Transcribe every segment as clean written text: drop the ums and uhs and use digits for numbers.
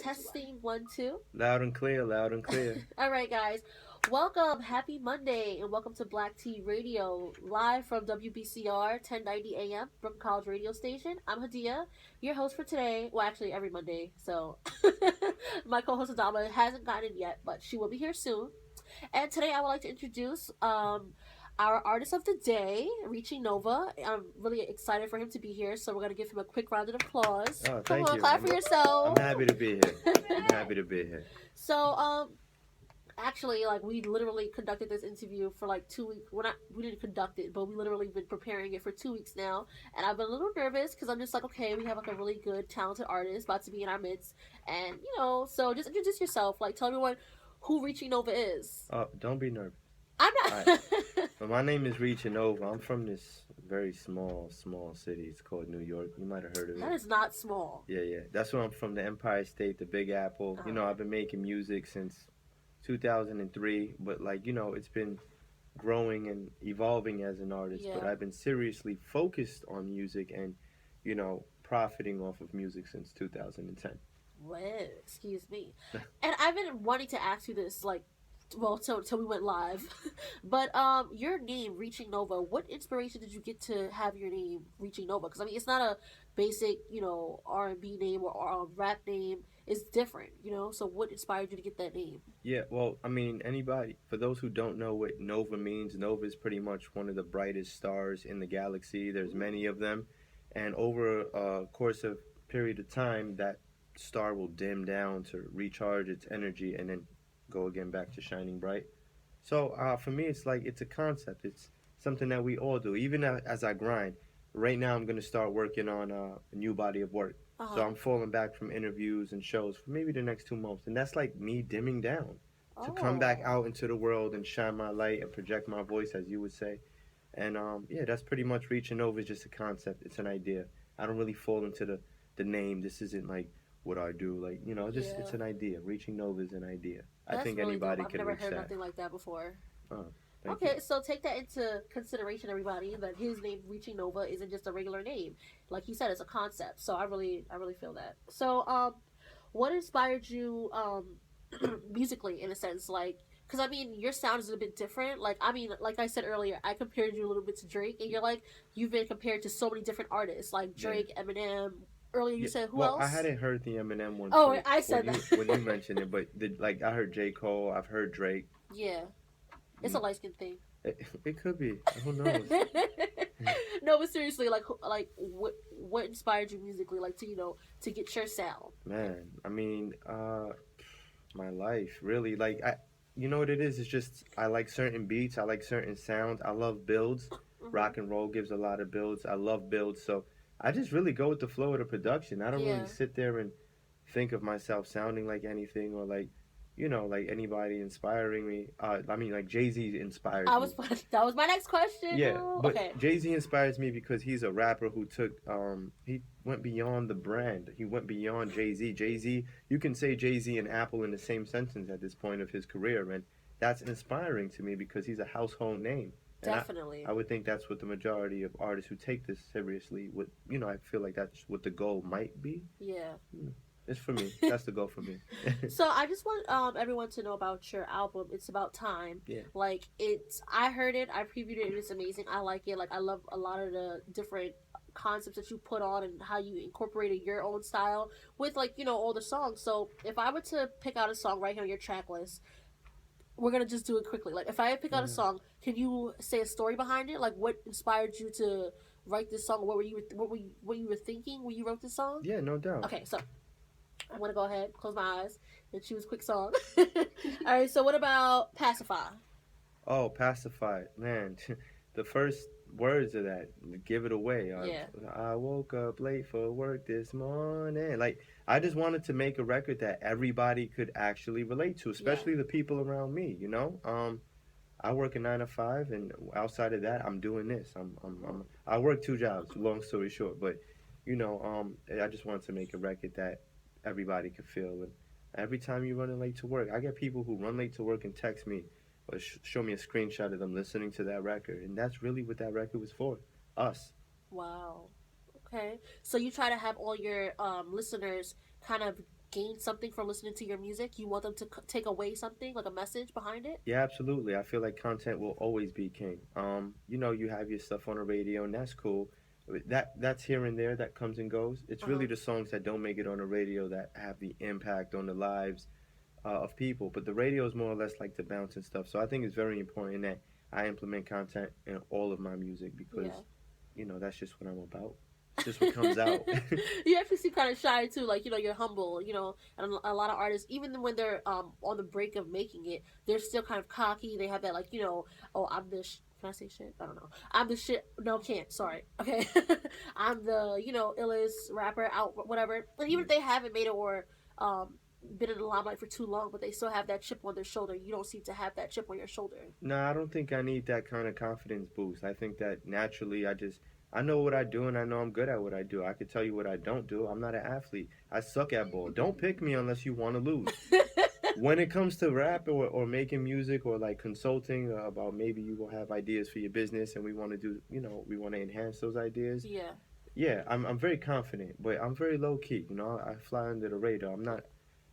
Testing 1 2. Loud and clear, loud and clear. All right, guys. Welcome. Happy Monday, and welcome to Black Tea Radio, live from WBCR 1090 AM, Brooklyn College radio station. I'm Hadia, your host for today. Well, actually, every Monday. So, my co-host Adama hasn't gotten in yet, but she will be here soon. And today, I would like to introduce our artist of the day, Reaching Nova. I'm really excited for him to be here, so we're gonna give him a quick round of applause. Oh, Come thank on, you. clap for yourself. I'm happy to be here. I'm happy to be here. So, actually, like, we literally conducted this interview for like 2 weeks. We didn't conduct it, but we literally been preparing it for 2 weeks now. And I've been a little nervous because I'm just like, okay, we have like a really good, talented artist about to be in our midst, and so just introduce yourself. Like, tell everyone who Reaching Nova is. Don't be nervous. I'm not. Right. Well, my name is ReachingNOVA. I'm from this very small city. It's called New York. You might have heard of it. That is not small. Yeah. That's where I'm from, the Empire State, the Big Apple. I've been making music since 2003, but it's been growing and evolving as an artist. Yeah. But I've been seriously focused on music and, profiting off of music since 2010. Well, excuse me. And I've been wanting to ask you this, like, well, till we went live. But your name, Reaching Nova, what inspiration did you get to have your name Reaching Nova? Because I mean, it's not a basic R&B name or rap name. It's different, so what inspired you to get that name? Yeah, well, I mean, anybody, for those who don't know what Nova means, Nova is pretty much one of the brightest stars in the galaxy. There's many of them, and over a course of period of time, that star will dim down to recharge its energy and then go again back to shining bright. So for me, it's like, it's a concept. It's something that we all do. Even as I grind, right now I'm going to start working on a new body of work. So I'm falling back from interviews and shows for maybe the next 2 months. And that's like me dimming down to come back out into the world and shine my light and project my voice, as you would say. And that's pretty much Reaching Over is just a concept. It's an idea. I don't really fall into the name. This isn't like what I do. Like, it's an idea. Reaching Nova is an idea. That's I think really anybody dope. can I've never reach heard that. nothing like that before. Okay, so take that into consideration, everybody, that his name, Reaching Nova, isn't just a regular name. Like he said, it's a concept. So I really feel that. So what inspired you musically, in a sense? Like, because I mean, your sound is a bit different. Like, I mean, like I said earlier, I compared you a little bit to Drake, and you've been compared to so many different artists, like Drake, Eminem. Earlier you said who else? I hadn't heard the Eminem one. Oh, I said that when you mentioned it, but I heard J. Cole, I've heard Drake. Yeah, it's a light skin thing. It could be. Who knows? No, but seriously, like what inspired you musically, like to get your sound? Man, I mean, my life really. Like you know what it is? It's just I like certain beats. I like certain sounds. I love builds. Rock and roll gives a lot of builds. I love builds. So I just really go with the flow of the production. I don't really sit there and think of myself sounding like anything or like anybody inspiring me. I mean, like Jay-Z inspires me. That was my next question. Yeah, but okay. Jay-Z inspires me because he's a rapper who he went beyond the brand. He went beyond Jay-Z. Jay-Z, you can say Jay-Z and Apple in the same sentence at this point of his career, and that's inspiring to me because he's a household name. And definitely. I would think that's what the majority of artists who take this seriously would, I feel like that's what the goal might be. Yeah. It's for me. That's the goal for me. So I just want everyone to know about your album. It's About Time. Yeah. Like, I heard it, I previewed it, and it's amazing. I like it. Like, I love a lot of the different concepts that you put on and how you incorporated your own style with, like, all the songs. So if I were to pick out a song right here on your track list, we're gonna just do it quickly. Like, if I pick out a song, can you say a story behind it? Like, what inspired you to write this song? What you were thinking when you wrote this song? Yeah, no doubt. Okay, so I'm gonna go ahead, close my eyes, and choose quick song. All right, so what about Pacify? Oh, Pacify, man. The first words of that, give it away. I woke up late for work this morning. Like, I just wanted to make a record that everybody could actually relate to, especially the people around me. I work a 9 to 5, and outside of that, I'm doing this. I work 2 jobs. Long story short, but I just wanted to make a record that everybody could feel. And every time you're running late to work, I get people who run late to work and text me or show me a screenshot of them listening to that record, and that's really what that record was for, us. Wow. Okay, so you try to have all your listeners kind of gain something from listening to your music? You want them to take away something, like a message behind it? Yeah, absolutely. I feel like content will always be king. You have your stuff on the radio, and that's cool. That's here and there. That comes and goes. It's Uh huh. really the songs that don't make it on the radio that have the impact on the lives of people. But the radio is more or less like the bounce and stuff. So I think it's very important that I implement content in all of my music because, Yeah. that's just what I'm about. It's just what comes out. You actually seem kind of shy too. Like, you're humble. And a lot of artists, even when they're on the break of making it, they're still kind of cocky. They have that, like, oh, I'm the can I say shit? I don't know. I'm the shit. No, can't. Sorry. Okay. I'm the illest rapper out. Whatever. And even if they haven't made it or been in the limelight for too long, but they still have that chip on their shoulder. You don't seem to have that chip on your shoulder. No, I don't think I need that kind of confidence boost. I think that naturally I know what I do and I know I'm good at what I do. I could tell you what I don't do. I'm not an athlete. I suck at ball. Don't pick me unless you want to lose. When it comes to rap or making music or like consulting about maybe you will have ideas for your business and we want to do, we want to enhance those ideas. Yeah. Yeah, I'm very confident, but I'm very low key. I fly under the radar.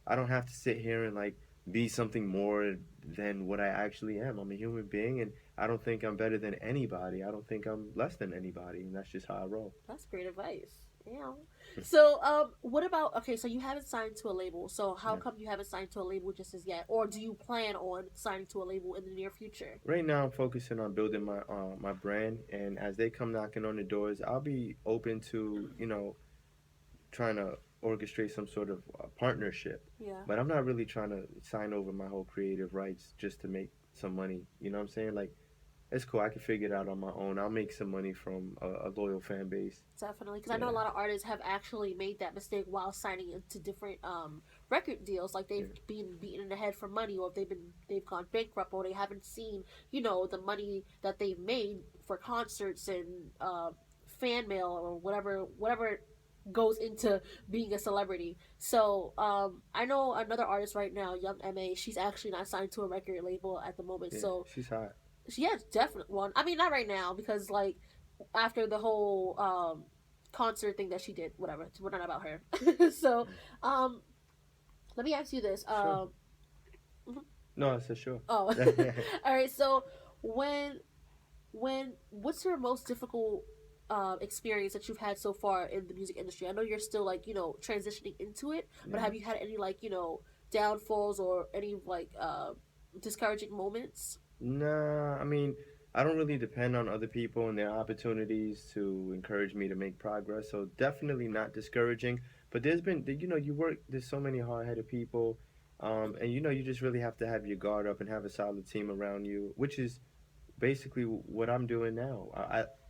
I don't have to sit here and like be something more than what I actually am. I'm a human being, and I don't think I'm better than anybody. I don't think I'm less than anybody, and that's just how I roll. That's great advice. Yeah. So, what about, okay, so you haven't signed to a label. So how Yeah. come you haven't signed to a label just as yet? Or do you plan on signing to a label in the near future? Right now, I'm focusing on building my brand, and as they come knocking on the doors, I'll be open to trying to orchestrate some sort of partnership. Yeah. But I'm not really trying to sign over my whole creative rights just to make some money. You know what I'm saying? Like, it's cool. I can figure it out on my own. I'll make some money from a loyal fan base. Definitely, because I know a Yeah, lot of artists have actually made that mistake while signing into different record deals. Like, they've yeah, been beaten in the head for money, or they've gone bankrupt, or they haven't seen the money that they've made for concerts and fan mail or whatever goes into being a celebrity. So I know another artist right now, Young Ma. She's actually not signed to a record label at the moment. yeah. So She's hot. she has definite one. I mean, not right now because like after the whole concert thing that she did, whatever. We're not about her. So um, let me ask you this. Sure. No, I said sure. Oh, all right. So when what's your most difficult experience that you've had so far in the music industry? I know you're still like transitioning into it, but Yeah. have you had any like downfalls or any like discouraging moments? Nah, I mean, I don't really depend on other people and their opportunities to encourage me to make progress. So definitely not discouraging. But there's so many hard-headed people, and you just really have to have your guard up and have a solid team around you, which is basically what I'm doing now.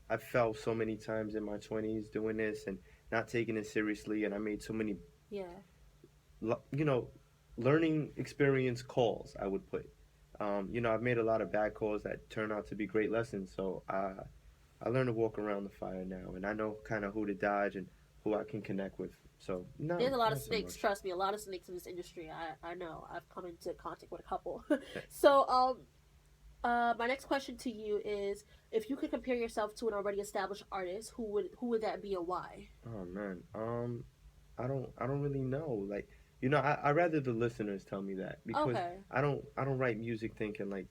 I fell so many times in my 20s doing this and not taking it seriously, and I made so many, Yeah. lo- you know, learning experience calls, I would put. I've made a lot of bad calls that turn out to be great lessons. So I learned to walk around the fire now, and I know kind of who to dodge and who I can connect with. So no, There's a lot of not so snakes. much. Trust me, a lot of snakes in this industry. I know. I've come into contact with a couple. So my next question to you is, if you could compare yourself to an already established artist, who would that be and why? Oh man, I don't really know. Like, I rather the listeners tell me that because Okay. I don't write music thinking like,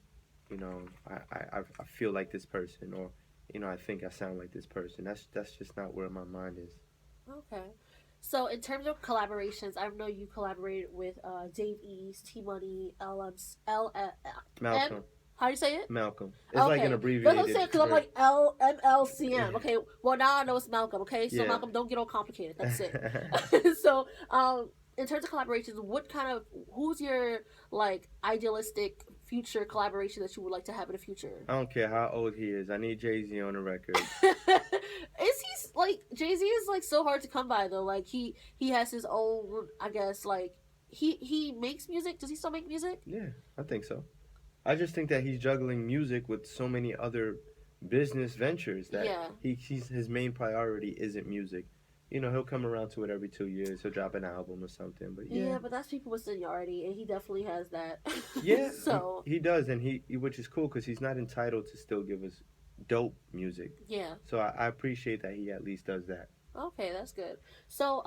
I feel like this person or, I think I sound like this person. That's just not where my mind is. Okay. So in terms of collaborations, I know you collaborated with Dave East, T Money, M. Malcolm, How do you say it? Malcolm. It's like an Okay. That's what I'm saying abbreviated. because I'm like LMLCM. Okay. Well, now I know it's Malcolm. Okay. So Yeah. Malcolm, don't get all complicated. That's it. So in terms of collaborations, who's your like idealistic future collaboration that you would like to have in the future? I don't care how old he is. I need Jay-Z on the record. Is he like Jay-Z is like so hard to come by though? Like he has his own, I guess, like he makes music. Does he still make music? Yeah, I think so. I just think that he's juggling music with so many other business ventures that Yeah. his main priority isn't music. He'll come around to it every 2 years. He'll drop an album or something. But Yeah, yeah, but that's people with seniority, and he definitely has that. yeah, So he does, and which is cool because he's not entitled to still give us dope music. yeah. So I appreciate that he at least does that. Okay, that's good. So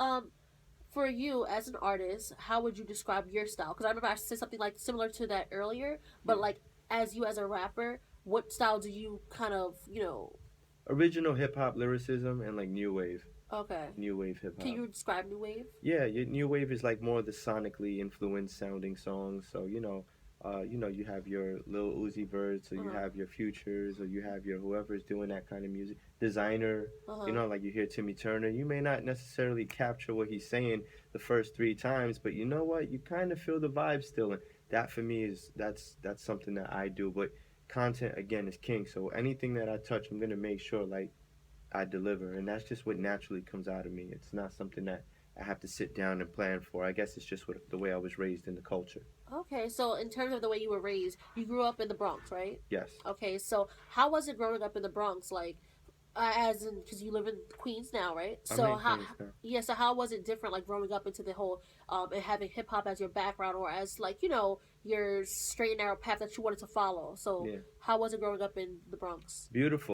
for you as an artist, how would you describe your style? Because I remember I said something like similar to that earlier, but Yeah. like as you as a rapper, what style do you kind of, Original hip hop lyricism and like new wave. okay. New wave hip Can hop. you describe new wave? Yeah, new wave is like more of the sonically influenced sounding songs. So you have your Lil Uzi Verts, or you Uh-huh. have your Futures, or you have your whoever's doing that kind of music. Designer, Uh-huh. like you hear Timmy Turner. You may not necessarily capture what he's saying the first three times, but you know what? You kind of feel the vibe still, and that for me is that's something that I do. But content again is king. So anything that I touch, I'm gonna make sure like I deliver, and that's just what naturally comes out of me. It's not something that I have to sit down and plan for. I guess it's just the way I was raised in the culture. Okay, so in terms of the way you were raised, you grew up in the Bronx, right? Yes, Okay, so how was it growing up in the Bronx? Like, as in, because you live in Queens now, right? I'm So in how, Queens now. yeah, so how was it different, like growing up into the whole, and having hip hop as your background, or as like your straight and narrow path that you wanted to follow? So Yeah, how was it growing up in the Bronx? beautiful.